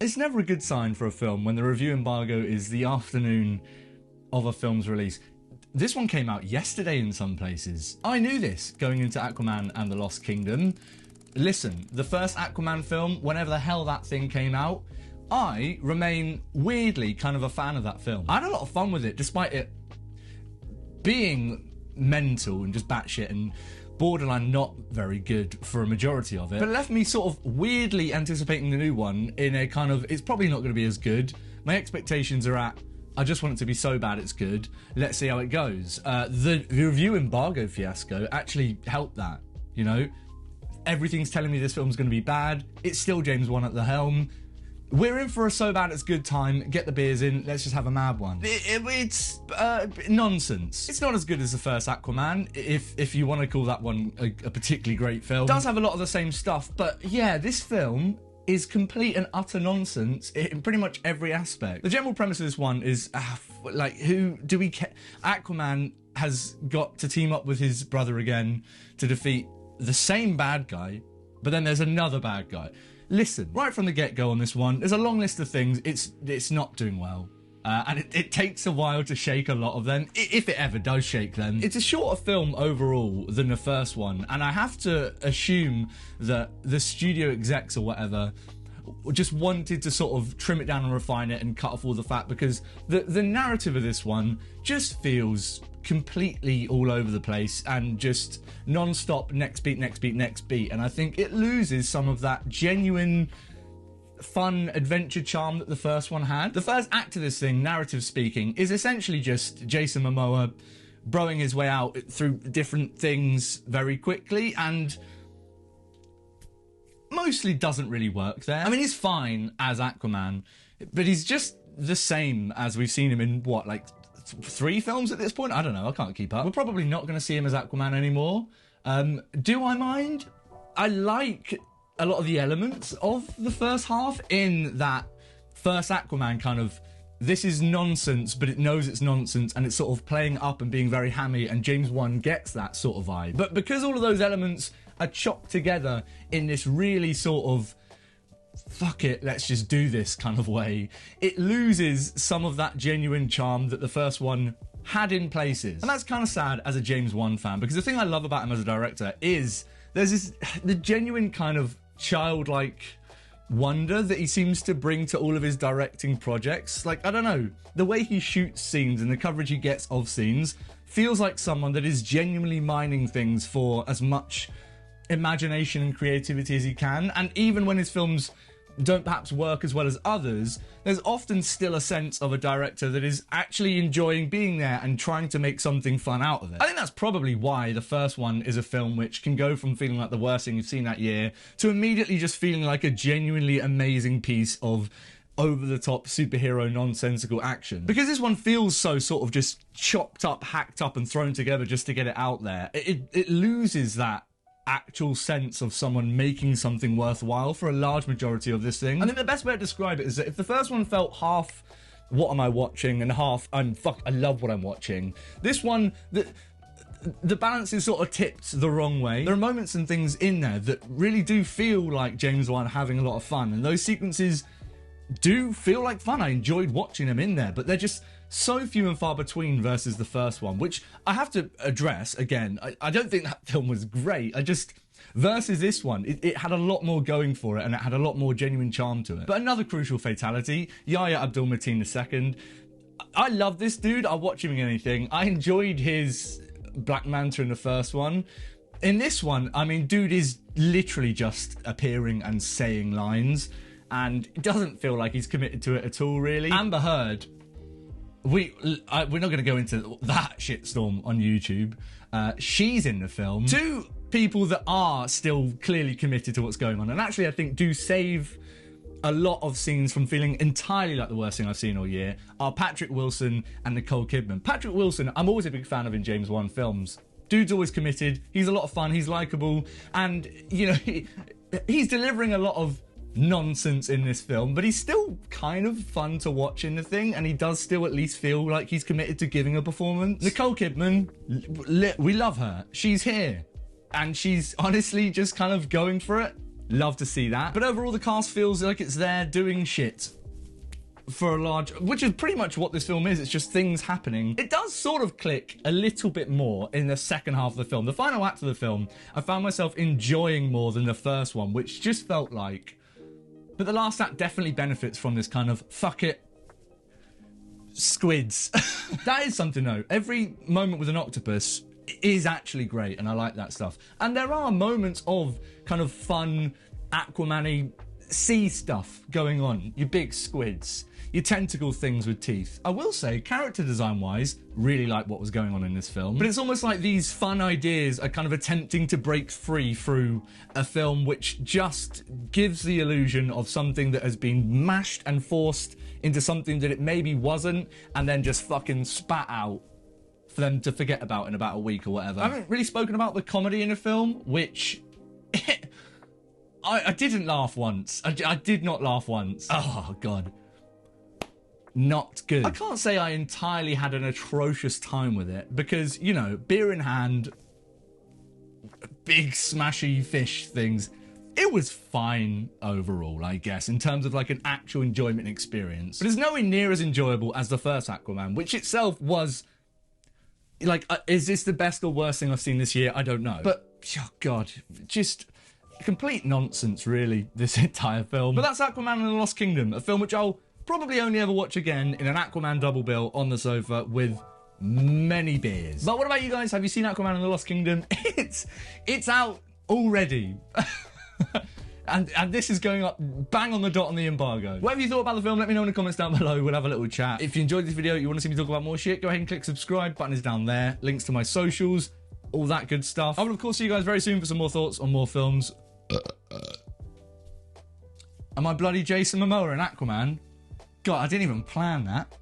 It's never a good sign for a film when the review embargo is the afternoon of a film's release. This one came out yesterday in some places. I knew this going into Aquaman and the Lost Kingdom. Listen, the first Aquaman film, whenever the hell that thing came out, I remain weirdly kind of a fan of that film. I had a lot of fun with it, despite it being mental and just batshit and borderline not very good for a majority of it. But it left me sort of weirdly anticipating the new one in a kind of, it's probably not going to be as good. My expectations are at, I just want it to be so bad it's good. Let's see how it goes. The review embargo fiasco actually helped that, you know? Everything's telling me this film's going to be bad. It's still James Wan at the helm. We're in for a so bad it's good time. Get the beers in. Let's just have a mad one. It's nonsense. It's not as good as the first Aquaman, if you want to call that one a particularly great film. It does have a lot of the same stuff, but yeah, this film is complete and utter nonsense in pretty much every aspect. The general premise of this one is, like, who do we care? Aquaman has got to team up with his brother again to defeat the same bad guy, but then there's another bad guy. Listen, right from the get-go on this one, there's a long list of things. It's not doing well. And it takes a while to shake a lot of them, if it ever does shake them. It's a shorter film overall than the first one, and I have to assume that the studio execs or whatever just wanted to sort of trim it down and refine it and cut off all the fat, because the narrative of this one just feels completely all over the place and just non-stop next beat, next beat, next beat. And I think it loses some of that genuine fun adventure charm that the first one had. The first act of this thing, narrative speaking, is essentially just Jason Momoa broing his way out through different things very quickly, and mostly doesn't really work there. I mean, he's fine as Aquaman, but he's just the same as we've seen him in, what, like 3 films at this point? I don't know, I can't keep up. We're probably not going to see him as Aquaman anymore. Do I mind? I like a lot of the elements of the first half in that first Aquaman kind of, this is nonsense, but it knows it's nonsense, and it's sort of playing up and being very hammy, and James Wan gets that sort of vibe. But because all of those elements are chopped together in this really sort of fuck it, let's just do this kind of way, it loses some of that genuine charm that the first one had in places. And that's kind of sad as a James Wan fan, because the thing I love about him as a director is there's the genuine kind of childlike wonder that he seems to bring to all of his directing projects. Like, I don't know, the way he shoots scenes and the coverage he gets of scenes feels like someone that is genuinely mining things for as much imagination and creativity as he can. And even when his films don't perhaps work as well as others, there's often still a sense of a director that is actually enjoying being there and trying to make something fun out of it. I think that's probably why the first one is a film which can go from feeling like the worst thing you've seen that year to immediately just feeling like a genuinely amazing piece of over-the-top superhero nonsensical action. Because this one feels so sort of just chopped up, hacked up and thrown together just to get it out there, it loses that actual sense of someone making something worthwhile for a large majority of this thing. I think the best way to describe it is that if the first one felt half, what am I watching, and half, I love what I'm watching, this one, the balance is sort of tipped the wrong way. There are moments and things in there that really do feel like James Wan having a lot of fun, and those sequences do feel like fun. I enjoyed watching them in there, but they're just so few and far between versus the first one, which I have to address again. I don't think that film was great. Versus this one, it had a lot more going for it, and it had a lot more genuine charm to it. But another crucial fatality, Yahya Abdul-Mateen II. I love this dude. I'll watch him in anything. I enjoyed his Black Manta in the first one. In this one, I mean, dude is literally just appearing and saying lines, and it doesn't feel like he's committed to it at all, really. Amber Heard, we're not going to go into that shitstorm on YouTube. She's in the film. Two people that are still clearly committed to what's going on, and actually I think do save a lot of scenes from feeling entirely like the worst thing I've seen all year, are Patrick Wilson and Nicole Kidman. Patrick Wilson, I'm always a big fan of in James Wan films. Dude's always committed, he's a lot of fun, he's likeable, and, you know, he's delivering a lot of nonsense in this film, but he's still kind of fun to watch in the thing, and he does still at least feel like he's committed to giving a performance. Nicole Kidman, we love her. She's here, and she's honestly just kind of going for it. Love to see that. But overall, the cast feels like it's there doing shit for a large, which is pretty much what this film is. It's just things happening. It does sort of click a little bit more in the second half of the film. The final act of the film, I found myself enjoying more than the first one, which just felt like, but the last act definitely benefits from this kind of, fuck it, squids. That is something though. Every moment with an octopus is actually great, and I like that stuff. And there are moments of kind of fun, Aquaman-y sea stuff going on. Your big squids, your tentacle things with teeth. I will say, character design-wise, really like what was going on in this film. But it's almost like these fun ideas are kind of attempting to break free through a film which just gives the illusion of something that has been mashed and forced into something that it maybe wasn't, and then just fucking spat out for them to forget about in about a week or whatever. I haven't really spoken about the comedy in the film, which I didn't laugh once. I did not laugh once. Oh, God. Not good. I can't say I entirely had an atrocious time with it because, you know, beer in hand, big smashy fish things. It was fine overall, I guess, in terms of like an actual enjoyment experience. But it's nowhere near as enjoyable as the first Aquaman, which itself was, like, is this the best or worst thing I've seen this year? I don't know. But, oh God, just complete nonsense, really, this entire film. But that's Aquaman and the Lost Kingdom, a film which I'll probably only ever watch again in an Aquaman double bill on the sofa with many beers. But what about you guys? Have you seen Aquaman and the Lost Kingdom? It's out already. And this is going up bang on the dot on the embargo. Whatever you thought about the film, let me know in the comments down below. We'll have a little chat. If you enjoyed this video, you want to see me talk about more shit, go ahead and click subscribe. Button is down there. Links to my socials, all that good stuff. I will, of course, see you guys very soon for some more thoughts on more films. Am I bloody Jason Momoa in Aquaman? God, I didn't even plan that.